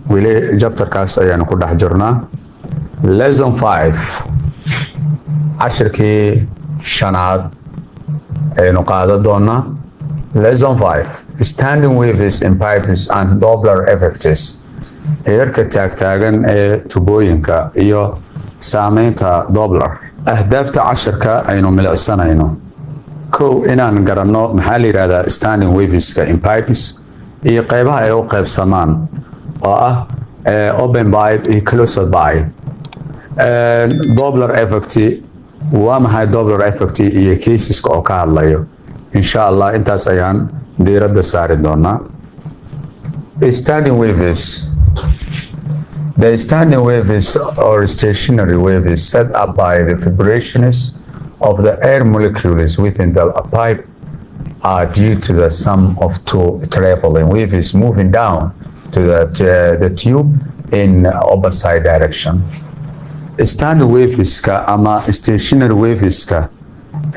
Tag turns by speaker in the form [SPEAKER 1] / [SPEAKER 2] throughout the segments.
[SPEAKER 1] weli chapterkaas ayaanu ku dhex jirnaa. Lesson 5 cashirkii shanaad aynu qaadan doonaa. Lesson 5 standing waves in pipes and Doppler effects. Heerarka taagtaagan ee tubooyinka iyo saameynta Doppler. Ahdaafta cashirka aynu milicsanayno. Kow, inaan garanno maxaa la yiraahdaa standing waveska in pipes iyo qaybaha ay u qaybsamaan oo ah open pipe iyo closed pipe. Doppler effect waa maxay Doppler effect iyo caseska oo ka hadlayo. Insha Allah intaas ayaan diiradda saari doonaa. Standing waves. The standing wave is or stationary wave is set up by the vibrations of the air molecules within the pipe are due to the sum of two traveling waves moving down to the tube in opposite direction. Standing waveska ama stationary waveska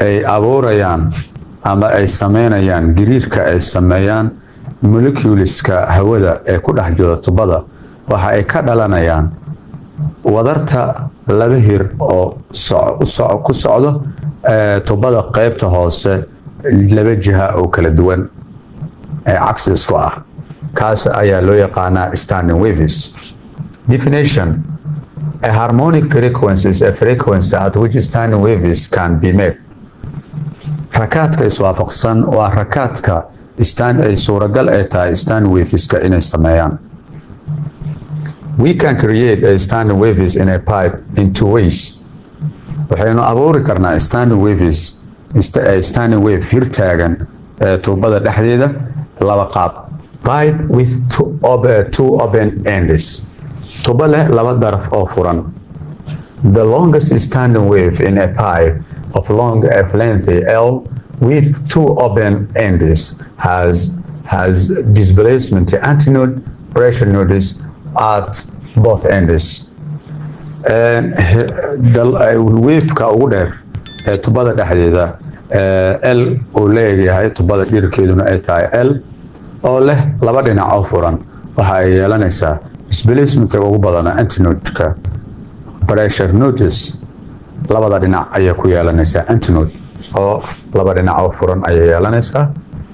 [SPEAKER 1] ay abuurayaan ama ay sameynayaan giriirka ay sameeyaan moleculeska hawada ee ku dhex jira tubada waxa ay ka dhalanayaan wadarta laba hir oo ku socdo tubada qaybta hoose laba jiha oo kala duwan ee cagsi isku ah. kaas ayaa loo yaqaanaa standing waves. Definition: a harmonic frequency is a frequency at which standing waves can be made. Rakaadka iswaafaqsan waa rakaadka ay suuragal ay tahay standing waveska inay sameeyaan. We can create a standing waves in a pipe in two ways. Waxaynu abuuri karnaa standing waves standing wave hirtaagan tubada dhexdeeda laba qaab. Pipe with two open ends. Tuba leh laba daraf oo furan. The longest standing wave in a pipe of length L with two open ends has displacement antinode pressure nodes at both ends. Waveka ugu dheer ee tubada dhexdeeda L oo leeyahay tubada dhirkeeduna ay tahay L oo leh laba dhinac oo furan waxa ay yeelanaysaa displacement ugu badan antinode-ka pressure nodes labada dhinac ayaa ku yeelanaysaa antinode oo laba dhinac oo furan ayaa yeelanaysaa.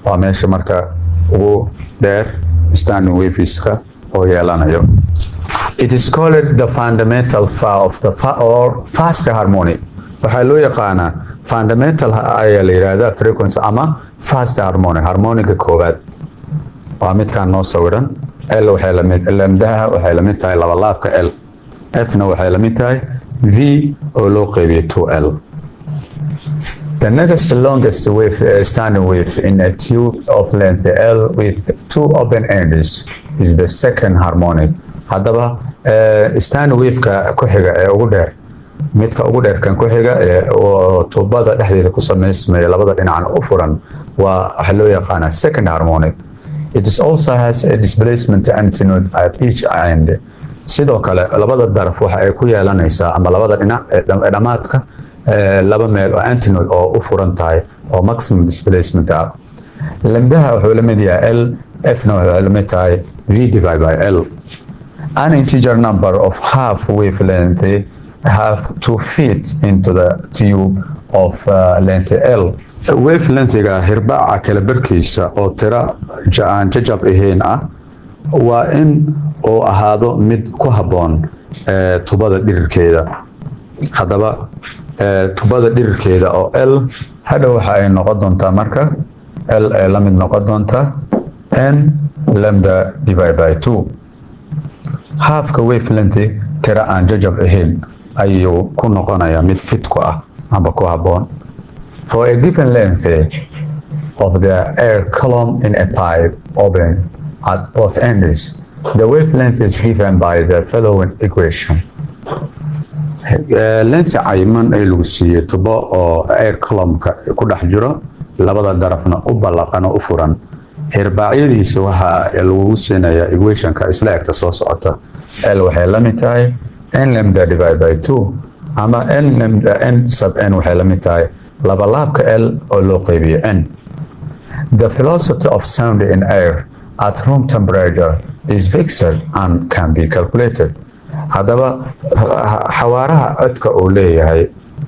[SPEAKER 1] waa meesha marka ugu dheer standing waveska oo yeelanayo. It is called the fundamental of the or fast harmonic. waxaa loo yaqaanaa fundamental ayaa la yiraahdaa frequency ama fast harmonic. harmonica koowaad waa midkaan noo sawiran. L waxay la mid lambdaha waxay la mid tahay laba laabka L. F na waxay la mid tahay V oo loo qeybiyo 2L. The next longest wave standing wave in a tube of length L with two open ends is the second harmonic. Haddaba standing waveka ku xiga ee ugu dheer midka ugu dheer kan ku xiga ee tubada dhexdeeda ku sameysmaya labada dhinac u furan waa waxa loo yaqaanaa second harmonic. It is also has a displacement antinode at each end. sidoo kale labada daraf waxa ay ku yeelanaysaa ama labada dhinac ee dhamaadka laba meel oo antinode oo u furan tahay oo maximum displacement ah. lambdaha wuxuu la mid yahay L, F na wuxuu la mid tahay V divided by L. An integer number of half wavelength have to fit into the tube of length L. Wavelength-ga hirbaaca kala barkiisa oo tira aan jajab ahayn ah waa in uu ahaado mid ku habboon tubada dhirirkeeda. haddaba tubada dhirirkeeda oo L hadhow waxa ay noqon doontaa marka L ay la mid noqon doontaa N lambda divided by 2. halfka wavelength tira aan jajab ahayn ayuu ku noqonayaa mid fit ku ah ama ku habboon. For a given length of the air column in a pipe open at both ends, the wavelength is given by the following equation. Length cayiman ee lagu siiyey tubo oo air column-ka ku dhex jiro labada darafna u ballaqan oo u furan. hirbaacyadiisa waxa lagu siinayaa equation-ka isla egta soo socota. L waxay la mid tahay N lambda divided by 2 ama N lambda N sub N waxay la mid tahay laba laabka L oo loo qeybiyo N. The velocity of sound in air at room temperature is fixed and can be calculated. haddaba xawaaraha codka uu leeyahay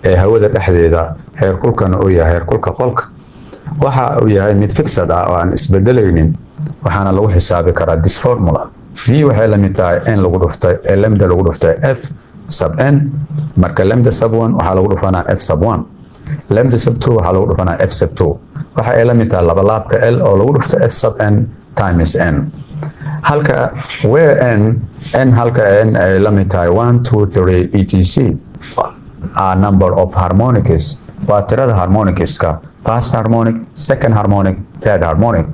[SPEAKER 1] ee hawada dhexdeeda heerkulkan uu yahay heerkulka qolka waxa uu yahay mid fixed ah oo aan isbedelaynin waxaana lagu xisaabi karaa this formula. v waxay la mid tahay n lagu dhuftay lambda lagu dhuftay f sub n, marka lambda sub 1 waxaa lagu dhufanaa f sub 1, lambda sub 2 waxaa lagu dhufanaa f sub 2. waxa ay la mid tahay labalaabka l oo lagu dhufto f sub n times n, halka where n halka n ay la mid tahay 1 2 3 etc a number of harmonics waa tirada harmonicska, first harmonic, second harmonic, third harmonic.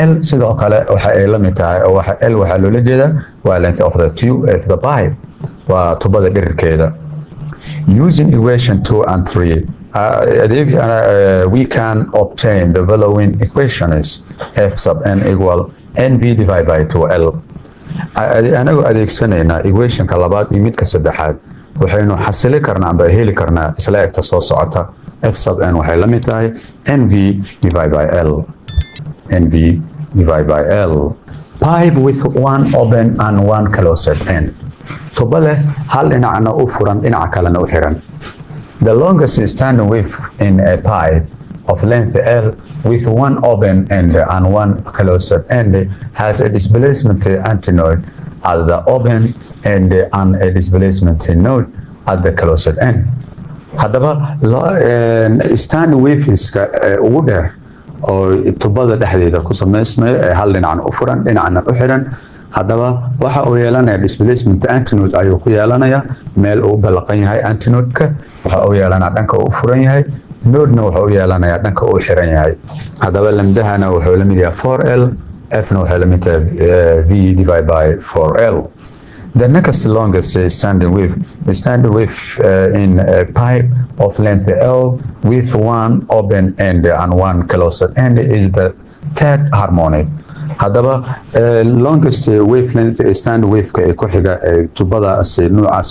[SPEAKER 1] l sidoo kale waxa ay la mid tahay oo waxa l waxa loola jeedaa waa length of the tube of the pipe, waa tubada dhirirkeeda. Using equation 2 and 3 we can obtain the following equations: f sub n equal nv divided by 2l. anagu adeegsanaynaa equationka labaad iyo midka saddexaad waxaynu xasili karnaa amba heli karnaa isla egta soo socota. f sub n waxay la mid tahay nv divided by l, nv divided by l. Pipe with one open and one closed end, tubo leh hal dhinacna u furan dhinaca kalena u xiran. The longest standing wave in a pipe of length L with one open end and one closed end has a displacement antinode at the open end and a displacement node at the closed end. haddaba standing waveska ugu dheer oo tubada dhexdeeda ku samaysmay ee hal dhinacna u furan dhinacna u xiran, haddaba waxa uu yeelanaya displacement antinode ayuu ku yeelanaya meel uu balaqan yahay antinode-ka, waxa uu yeelanaya dhanka uu furan yahay, node-na waxa uu yeelanaya dhanka uu xiran yahay. haddaba lamdahana wuxuu la mid yahay 4l, f-na waxay la mid tahay v divided by 4l. The next longest standing wave in a pipe of length L with one open end and one closed end is the third harmonic. haddaba longest wavelength standing wave-ka ee ku xiga ee tubadaas noocaas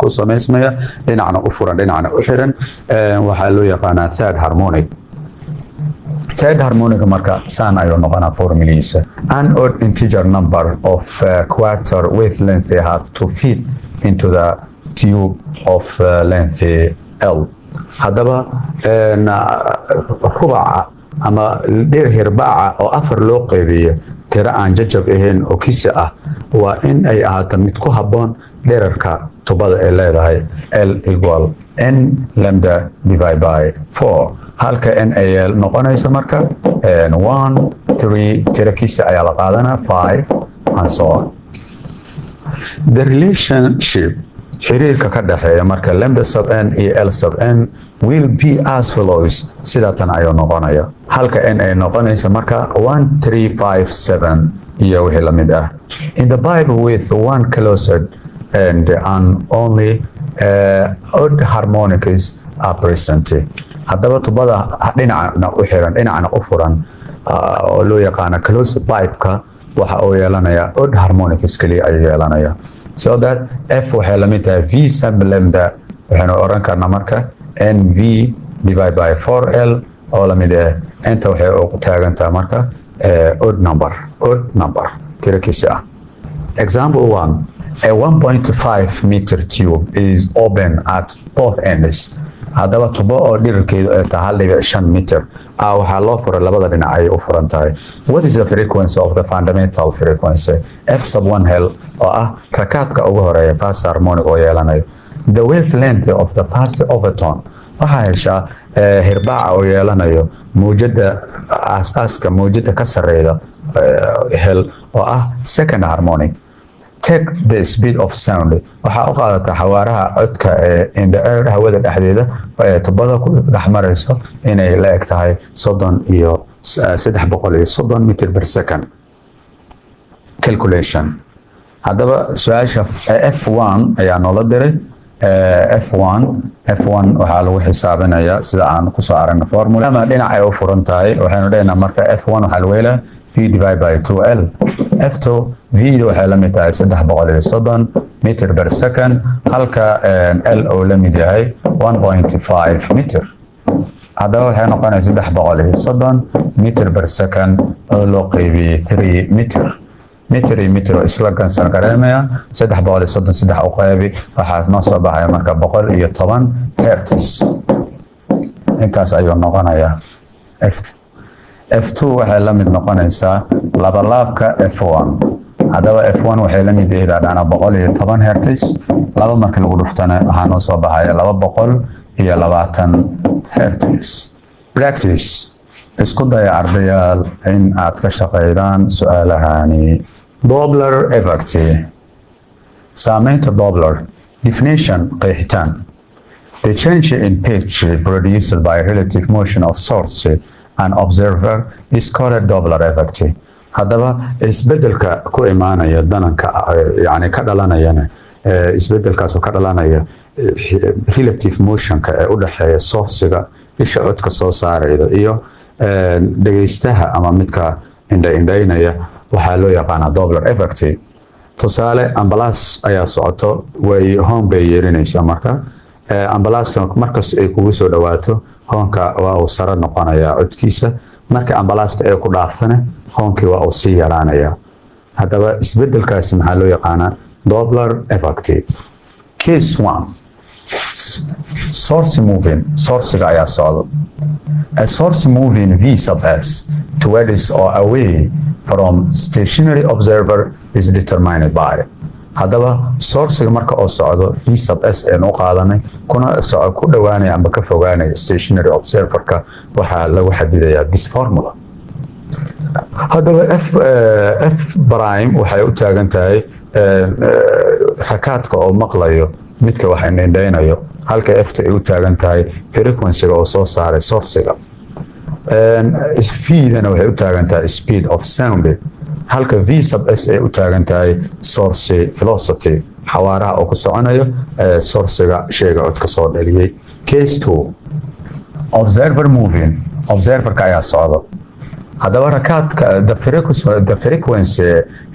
[SPEAKER 1] ku samaysmaya dhinacna u furan dhinacna u xiran waxaa loo yaqaanaa third harmonic. third harmonic marka saan ayuu noqonaa formuladiisa: an odd integer number of quarter wavelength have to fit into the tube of length L. haddaba rubaca ama dheer hirbaaca oo afar loo qaybiyo tiro aan jajab ahayn oo kisi ah waa in ay ahaato mid ku habboon dherarka tubada ay leedahay L equal n lambda divided by 4, halka n ay noqonayso marka 1 3 tiro kisi ayaa la qaadanaa 5 and so on. The relationship xiriirka ka dhaxeeya marka lambda sub n iyo l sub n will be as follows, sidatan ayuu noqonaya, halka n ay noqonaysa marka 1 3 5 7 iyo wixii la mid ah. In the pipe with one closed end and only odd harmonics are present. haddaba tubada dhinacna u xiran dhinacna u furan oo loo yaqaano closed pipe-ka waxa uu yeelanayaa odd harmonics kaliya ayuu yeelanaya. So that f waxay la mid tahay v sub lambda, waxaynu oran karnaa marka nv divided by 4l oo la mid ah inta waxay ugu taagantaa marka odd number tirakiisa ah. Example 1: a 1.5 meter tube is open at both ends. haddaba tubo oo dhirirkeedu ay tahay 1.5 mitir waxaa loo furay labada dhinac ay u furan tahay. What is the frequency of the fundamental frequency? f sub 1 hel oo ah rakaadka ugu horeeya first harmonic oo yeelanayo. The wavelength of the first overtone waxaa heshaa hirbaaca oo yeelanayo mawjada aasaaska mawjada ka sarreeyda hel oo ah second harmonic. Take the speed of sound waxaa u qaadataa xawaaraha codka in the air hawada dhexdeeda ee tubada ku dhex marayso inay la eg tahay 330 meter per second. Calculation. haddaba su-aasha f1 ayaa noola diray. f1 waxaa lagu xisaabinayaa sida aan kusoo aragna formula ama dhinac ay u furan tahay waxaynu leenahay marka f1 waxaa lagu helaa v divided by 2l. f2 v waxay la mid tahay 330 meter per second, halka l oo la mid yahay 1.5 meter. haddaba waxay noqonaysaa 330 meter per second oo loo qaybiyey 3 meter. mitir iyo mitir isla gansan gareemayaan 333 u qaybi waxaa noo soo baxaya marka 110 hertz intaas ayuu noqonayaa f2 waxay la mid noqonaysaa labalaabka f1 haddaba f1 waxay la mid yihiin 110 hertz laba markii lagu dhuftana waxaa noo soo baxaya 220 hertz practice isku daya ardayaal in aad ka shaqeydaan su'aalahani Doppler effect saameynta Doppler definition qeexitaan the change in pitch produced by relative motion of source and observer is called Doppler effect haddaba isbedelka ku imaanaya dananka yani ka dhalanayana isbedelkaas oo ka dhalanaya relative motionka ee u dhaxeeya source-ga isha codka soo saarayda iyo dhageystaha ama midka indhaynaya waxaa loo yaqaanaa Doppler effect tusaale ambulance ayaa socoto way home bay yeerinaysaa marka ambulance markas ay kugu soo dhawaato hoonka waa uu sare noqonayaa codkiisa marka ambulance ay ku dhaaftana hoonkii waa uu sii yaraanaya haddaba isbedelkaasi maxaa loo yaqaanaa Doppler effect case 1 source moving source-ga ayaa socdo a source moving v sub s towards or away from stationary observer is determined by haddaba source-ga marka oo socdo v sub s ee noo qaadanay kuna ku dhawaanaya amba ka fogaanaya stationary observer-ka waxaa lagu xadidayaa this formula haddaba f prime waxay u taagan tahay rakaadka oo maqlayo midka wax indhaynayo halka f ay u taagan tahay frequency-ga oo soo saaray source-ga v-dana waxay u taagan tahay speed of sound halka v sub s ay u taagan tahay source velocity xawaaraha oo ku soconayo source-ga shayga codka soo dhaliyay case 2 observer moving observer-ka ayaa socdo haddaba rakaadka the frequency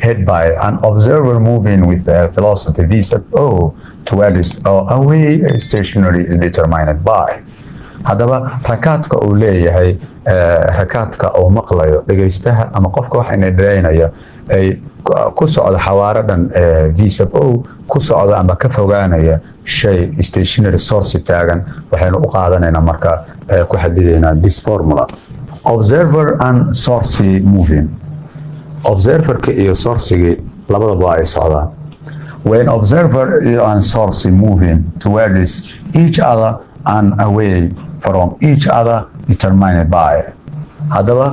[SPEAKER 1] head by an observer moving with velocity v sub o towards or away stationary is determined by haddaba rakaadka uu leeyahay rakaadka oo maqlayo dhageystaha ama qofka wax indhaynaya ay ku socdo xawaaro dhan v sub o ku socdo ama ka fogaanaya shay stationary source taagan waxaynu u qaadanaynaa marka ku xadidaynaa this formula observer and source moving observer-ka iyo source-gi labadaba ay socdaan when observer and source moving towards each other and away from each other determined by haddaba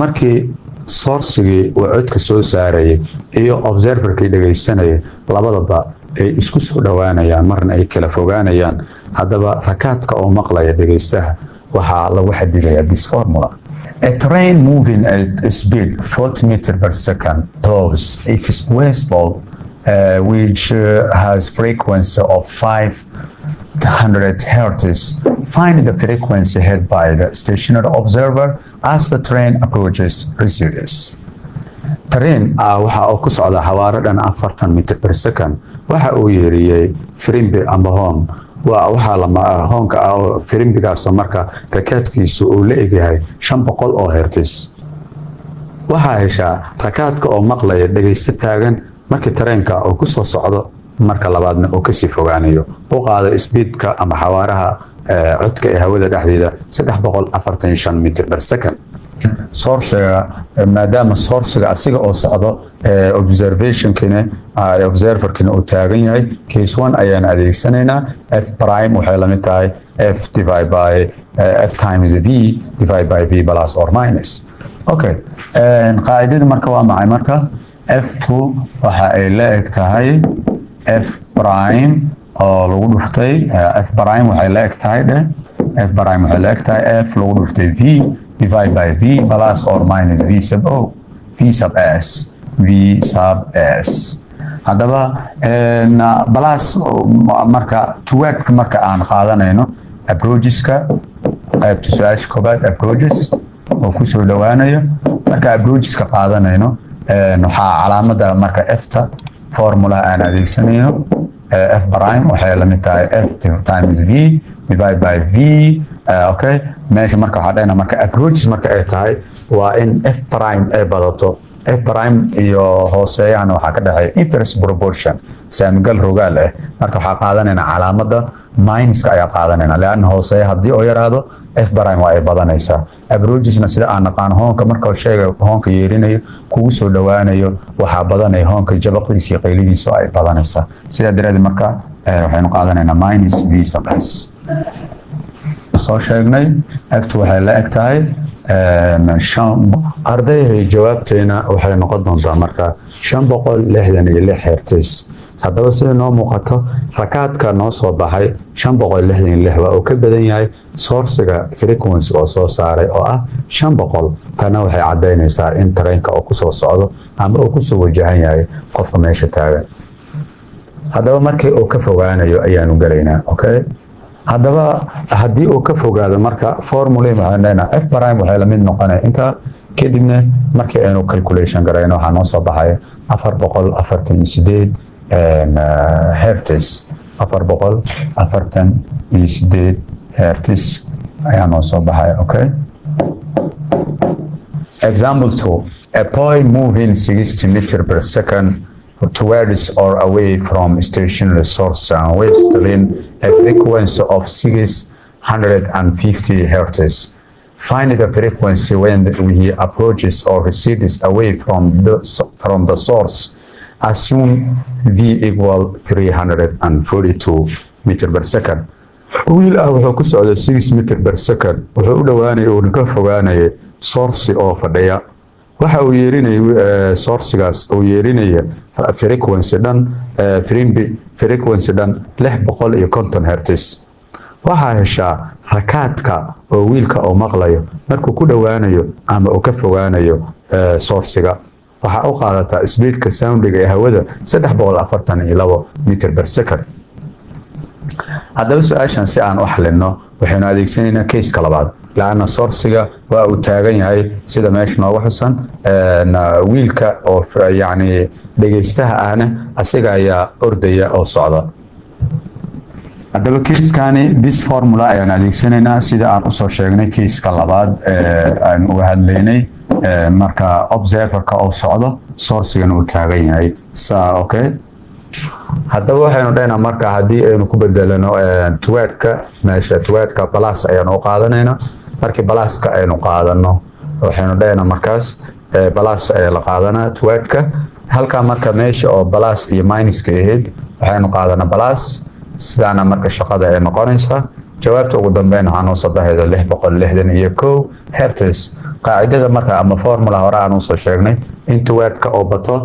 [SPEAKER 1] markii source-gii uu codka soo saarayay iyo observer-kii dhageysanayay labadaba ay isku soo dhawaanayaan marna ay kala fogaanayaan haddaba rakaadka oo maqlaya dhageystaha waxaa lagu xadidayaa this formula a train moving at speed 40 meters per second towards its westward which has frequency of 500 hertz find the frequency heard by the stationary observer as the train approaches recedes train waxa uu ku socda xawaaro dhan 40 meter per second waxa uu yeeriyay firimbi amba hoon waxaa lama hoonka firimbigaasoo marka rakaadkiisu uu la egyahay 500 oo hertz waxaa heshaa rakaadka oo maqlaya dhageysta taagan markii tareenka uu ku soo socdo marka labaadna uu kasii fogaanayo u qaada speedka ama xawaaraha codka ee hawada dhexdeeda 345 meter per second source-ga maadaama source-ga asiga oo socdo observation-kina observer-kina uu taagan yahay case 1 ayaan adeegsanaynaa f prime waxay la mid tahay f divided by f times v divided by v plus or minus okay qaacidada marka waa maxay marka f2 waxa ay la eg tahay f prime oo lagu dhuftay f prime waxay la eg tahay f prime waxay la eg tahay f lagu dhuftay v divided by v plus or minus v sub o v sub s v sub s haddaba plus marka tuwaadka marka aan qaadanayno approacheska qaybta su-aasha koobaad approaches oo kusoo dhawaanayo marka approacheska qaadanayno waxaa calaamada marka f-ta formula aan adeegsanayno f prime waxay la mid tahay f times v divided by v okay meesha marka waxaa dhahayna marka approaches marka ay tahay waa in f prime ay badato f prime iyo hooseeyahana waxaa ka dhexeeya inverse proportion saamigal rogaal ah marka waxaa qaadanaynaa calaamada minuska ayaa qaadanaynaa leanna hooseeya haddii oo yaraado f prime waa ay badanaysaa approachesna sida aan naqaan hoonka marka shayga hoonka yeerinayo kugu soo dhawaanayo waxaa badanaya hoonka jabaqdiisa iyo qaylidiisa oo ay badanaysaa sidaa daraadeed marka waxaynu qaadanaynaa minus v saqas soo sheegnay f2 waxay la eg tahay ardayhay jawaabteena waxay noqon doontaa marka 566 hertz haddaba sida noo muuqato rakaadka noo soo baxay 566 waa uu ka badan yahay sourciga frequency oo soo saaray oo ah 500 tana waxay cadaynaysaa in tareenka oo kusoo socdo ama uu kusoo wajahan yahay qofka meesha taagan haddaba markii uu ka fogaanayo ayaanu galaynaa okay haddaba haddii uu ka fogaado marka formula waxaan leenahay f prime waxay la mid noqonaya inta kadibna markii aynu calculation garayno waxaa noo soo baxay 448 hertz 448 hertz ayaa noo soo baxay okay example 2 a boy moving 60 meter per second towards or away from stationary source and whistling a frequency of 650 hertz. Find the frequency when he approaches or recedes away from the source. Assume V equal 342 meter per second. wiil ah wuxuu ku socday 6 meter per second wuxuu u dhawaanay oo ka fogaanay source oo fadhiya waxa uu yeerinay sourcigaas oo yeerinaya frequency dhan frequency dhan 650 hertz waxa heshaa rakaadka oo wiilka oo maqlayo markuu ku dhawaanayo ama uu ka fogaanayo sourciga waxa uu qaadataa speedka soundiga ee hawada 342 meter per second haddaba su-aashan si aan u xalino waxaynu adeegsanaynaa case-ka labaad laana sourciga waa uu taagan yahay sida meesha nooga xusan wiilka oo yacni dhegaystaha ahna asiga ayaa ordaya oo socda haddaba case-kani this formula ayaan adeegsanaynaa sida aan usoo sheegnay case-ka labaad aan uga hadlaynay marka observerka oo socdo sourcigana uu taagan yahay okay haddaba waxaynu dhaynaa marka haddii aynu ku bedelano twaadka meesha twaadka balas ayaanu u qaadanaynaa markii balaska aynu qaadano waxaynu dhaynaa markaas balas ayaa la qaadanaa twaadka halkaa marka meesha oo balas iyo minuska ahayd waxaynu qaadanaa balas sidaana marka shaqada ay noqonaysaa jawaabta ugu dambeyn waxaa noo soo baxayda 661 hertz qaacidada marka ama formula hore aan usoo sheegnay in twaadka oo bato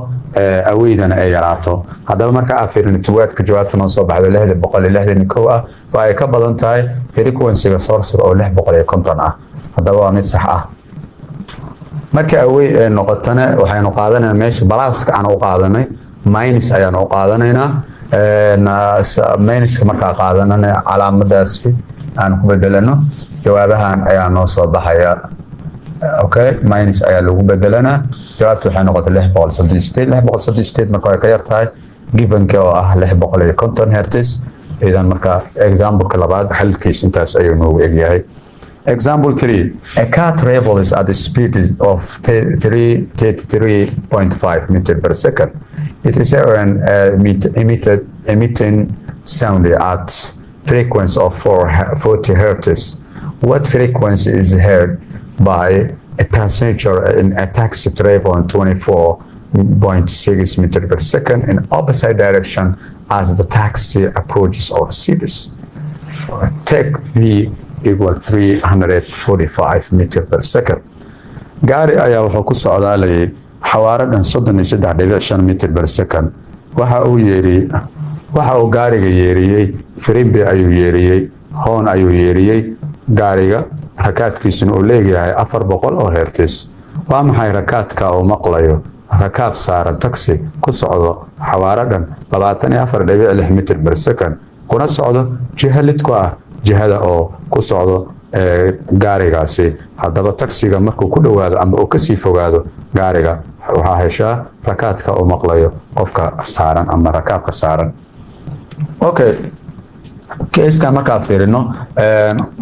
[SPEAKER 1] aweydana ay yaraato haddaba marka aan fiirino twaadka jawaabta noo soo baxdo 661 ah waa ay ka badan tahay frequency-ga sourciga oo 650 ah haddaba waa mid sax ah marka awey ay noqotana waxaynu qaadanaynaa meesha balaaska aan u qaadanay minus ayaan u qaadanaynaa minuska markaa qaadanana calaamadaasi aan ku bedelano jawaabahan ayaa noo soo baxaya okay minus ayaa lagu bedelanaa jawaabtu waxay noqotay 638 marka ay ka yar tahay givenka oo ah 650 hertz idan marka example-ka labaad xalkiisa intaas ayuu noogu egyahay example 3 a car travels at a speed of 33.5 meter per second it is emitting sound at frequency of 40 hertz what frequency is heard by a passenger in a taxi traveling 24.6 meter per second in opposite direction as the taxi approaches or recedes. Take V equal 345 meter per second. gaari ayaa wuxuu ku socdaalayay xawaaro dhan 33.5 meter per second waxa uu gaariga yeeriyey firimbi ayuu yeeriyey hoon ayuu yeeriyey gaariga rakaadkiisuna uu leeyahay 400 oo hertz waa maxay rakaadka oo maqlayo rakaab saaran taxi ku socdo xawaaro dhan 24.6 meter per second kuna socdo jiha lidku ah jihada oo ku socdo gaarigaasi haddaba taxiga markuu ku dhawaado ama uu kasii fogaado gaariga waxaa heshaa rakaadka oo maqlayo qofka saaran ama rakaabka saaran okay keyskan markaa fiirino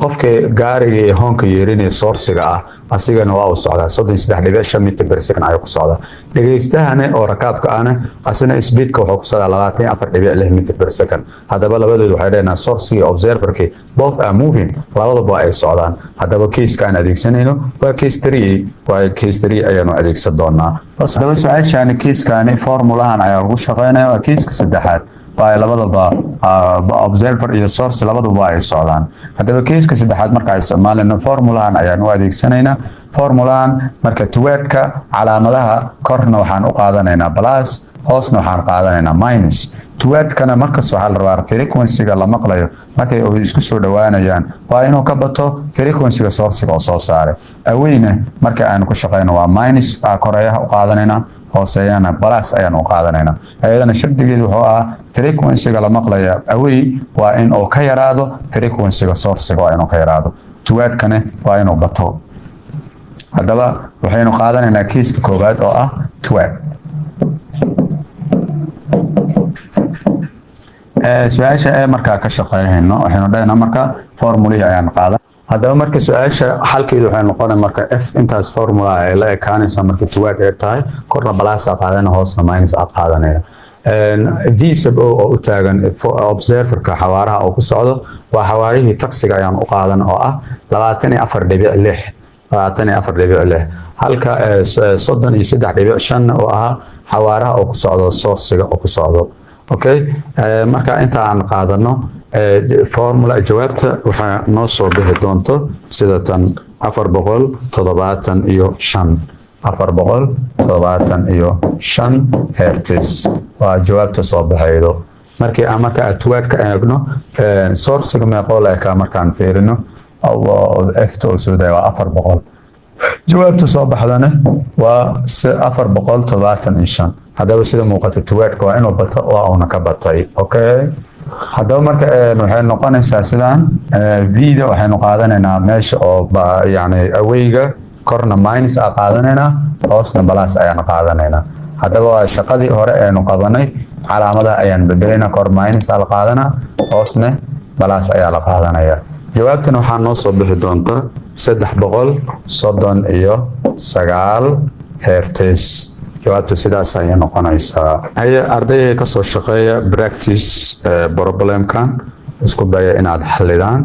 [SPEAKER 1] qofka gaariga ee hoonka yeerinaya sourciga ah asigana waa uu socdaa 33.5 mitir per second ayuu ku socdaa dhageystahana oo rakaabka ahna asina speedka wuxuu ku socdaa 24.6 mitir per second hadaba labadoodu waxay dhahayaan source iyo observerki both are moving labadaba ay socdaan hadaba keyskan adeegsanayno waa case 3 ayaanu adeegsan doonaa hadaba su'aashan keyskan formulahan ayaa lagu shaqeynaa waa keyska saddexaad waa labadaba observer iyo source labadaba ay socdaan hadaba keeska saddexaad marka ay isticmaalno formulahan ayaan u adeegsanaynaa formulahan marka tuwaadka calaamadaha korna waxaan u qaadanaynaa plus hoosna waxaan qaadanaynaa minus tuwaadkana markas waxaa la rabaa frequency-ga la maqlayo markay isku soo dhawaanayaan waa inuu ka bato frequency-ga source-ga oo soo saaray aweyna marka aan ku shaqeyno waa minus koreeyaha u qaadanaynaa hooseeyana plus ayaan u qaadanaynaa ayadana shardigeedu wuxuu ah frequency-ga la maqlaya away waa in uu ka yaraado frequency-ga source-ga waa inuu ka yaraado tuwaadkana waa inuu bato hadaba waxaynu qaadanaynaa kiiska koowaad oo ah tuwaad su-aasha ee markaa ka shaqeynayno waxaynu dhahaynaa marka formulihii ayaan qaadan hadaba marka su-aasha xalkeedu waxay noqonaysaa marka f intaas formula ay la ekaanaysa marka tuwaad ay tahay korna plus qaadana hoosna minus qaadanaya v sub oo u taagan observerka xawaaraha oo ku socdo waa xawaarihii taksiga ayaan u qaadan oo ah 24.6 halka 33.5 oo ah xawaaraha oo ku socdo source-ga oo ku socdo okay marka inta aan qaadano formula jawaabta waxa noo soo bixi doonto sida tan 475 hertz waa jawaabta soo baxaydo markii aan marka tuwaadka eegno source-ga meeqoo la ekaa markaan fiirino f to soo day waa 400 jawaabta soo baxdana waa 475 hadaba sida muuqata tuwaadka waa inuu bato oo una ka batay okay hadaba marka waxay noqonaysaa sidaan v-da waxaynu qaadanaynaa meesha oo yani awayga korna minus qaadanaynaa hoosna plus ayaan qaadanaynaa hadaba waa shaqadii hore aynu qabanay calaamadaha ayaan bedelaynaa kor minus la qaadanaa hoosna plus ayaa la qaadanaya jawaabtana waxaa noo soo bixi doonta 339 hertz jawaabtu sidaas ayay noqonaysaa ardayga ka soo shaqeeya practice problemkan isku daya inaad xalidaan